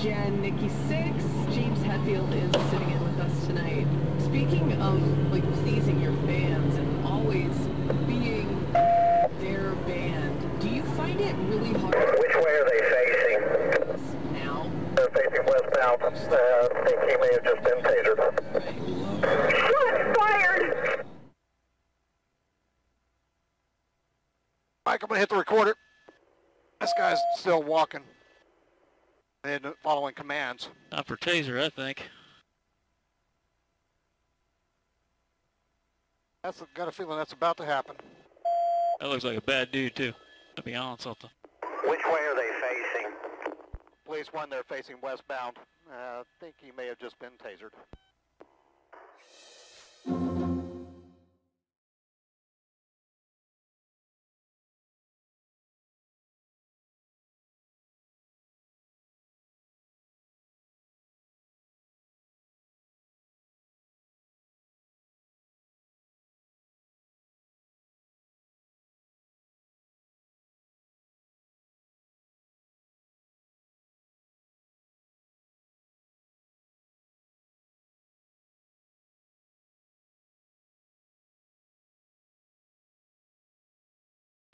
Jen, Nikki 6. James Hetfield is sitting in with us tonight. Speaking of, like, pleasing your fans and always being their band, do you find it really hard? Which way are they facing? Now? They're facing westbound. I think he may have just been tasered. Shots fired! Mike, I'm going to hit the recorder. This guy's still walking and following commands. Not for taser, I think. I've got a feeling that's about to happen. That looks like a bad dude, too, to be honest with them. Which way are they facing? Police 1, they're facing westbound. I think he may have just been tasered.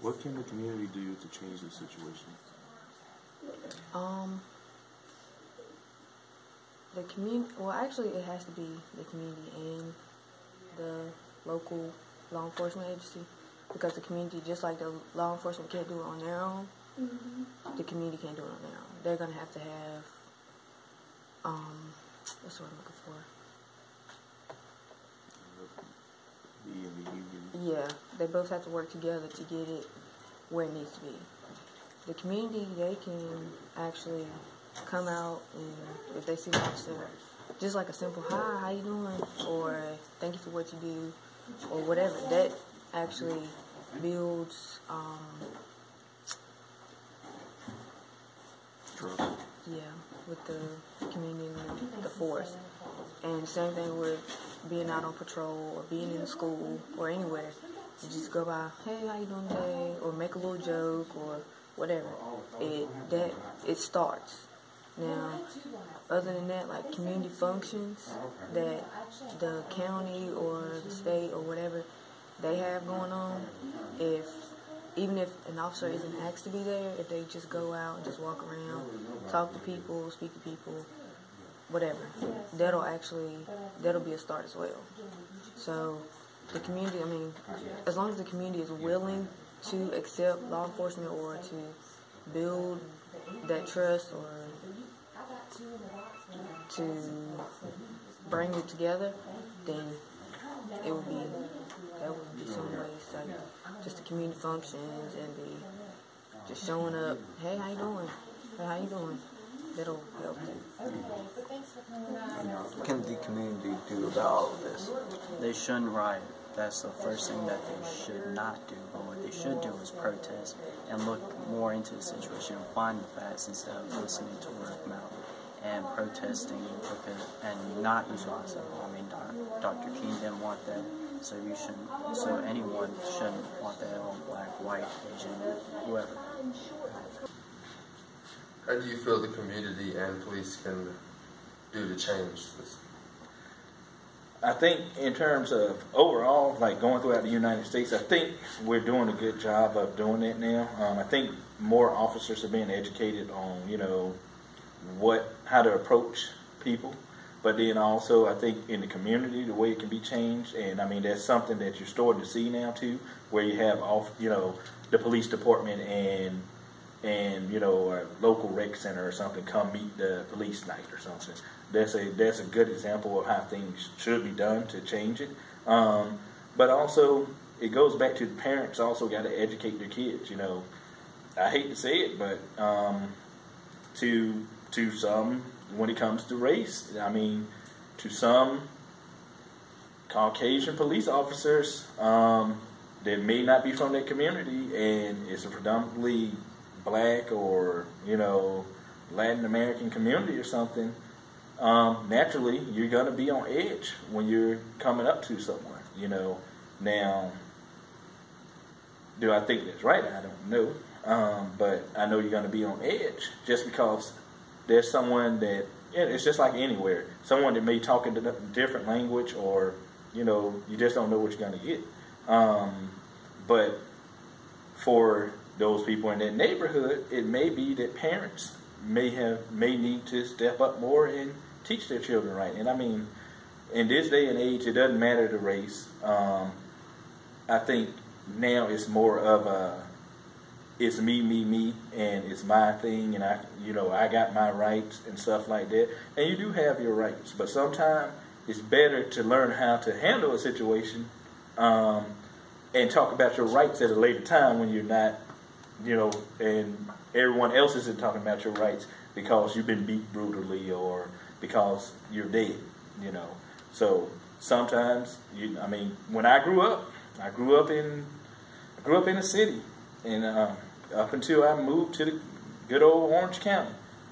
What can the community do to change the situation? The community, well, actually it has to be the community and the local law enforcement agency, because the community, just like the law enforcement can't do it on their own, the community can't do it on their own. They're going to have, what's the word I'm looking for? Yeah, they both have to work together to get it where it needs to be. The community, they can actually come out, and if they see an officer, just like a simple hi, how you doing, or thank you for what you do, or whatever, that actually builds Trust. yeah, with the community and the force. And same thing with being out on patrol or being in school or anywhere. You just go by, hey, how you doing today? Or make a little joke or whatever. It starts. Now, other than that, like community functions that the county or the state or whatever they have going on, even if an officer isn't asked to be there, if they just go out and just walk around, talk to people, speak to people, whatever, that'll be a start as well. So the community, I mean, as long as the community is willing to accept law enforcement or to build that trust or to bring it together, then that would be some ways, like just the community functions and the just showing up, hey, how you doing? Hey, how you doing? That'll help. What can the community do about all of this? They shouldn't riot. That's the first thing that they should not do. But what they should do is protest and look more into the situation and find the facts instead of listening to word of mouth and protesting and not use violence. I mean, Dr. King didn't want that, so you shouldn't. So anyone shouldn't want that on black, white, Asian, whoever. How do you feel the community and police can do to change this? I think in terms of overall, like going throughout the United States, I think we're doing a good job of doing that now. I think more officers are being educated on, how to approach people. But then also, I think in the community, the way it can be changed, and I mean, that's something that you're starting to see now too, where you have the police department and a local rec center or something come meet the police night or something. That's a good example of how things should be done to change it. But also, it goes back to the parents also got to educate their kids. I hate to say it, but to some, when it comes to race, I mean, to some Caucasian police officers that may not be from their community, and it's a predominantly black or Latin American community or something, naturally you're going to be on edge when you're coming up to someone. Now, do I think that's right? I don't know, but I know you're going to be on edge just because there's someone that, it's just like anywhere, someone that may talk in a different language, or, you know, you just don't know what you're going to get. But for those people in that neighborhood, it may be that parents may need to step up more and teach their children right. And I mean, in this day and age, it doesn't matter the race. I think now it's more of it's me, and it's my thing, and I got my rights and stuff like that. And you do have your rights, but sometimes it's better to learn how to handle a situation and talk about your rights at a later time when you're not, and everyone else isn't talking about your rights because you've been beat brutally or because you're dead, So sometimes, when I grew up in a city, and up until I moved to the good old Orange County,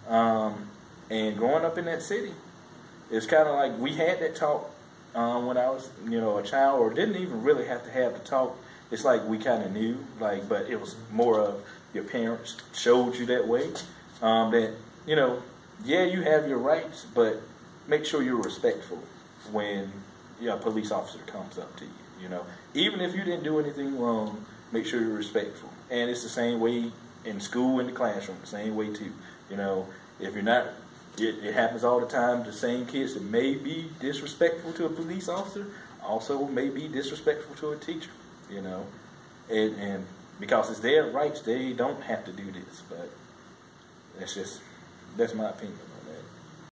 and growing up in that city, it's kind of like we had that talk when I was, a child, or didn't even really have to have the talk. It's like we kind of knew, but it was more of your parents showed you that way, that, yeah, you have your rights, but make sure you're respectful when a police officer comes up to you, Even if you didn't do anything wrong, make sure you're respectful. And it's the same way in school, in the classroom, the same way too. If you're not, it happens all the time. The same kids that may be disrespectful to a police officer also may be disrespectful to a teacher, And because it's their rights, they don't have to do this. But that's my opinion.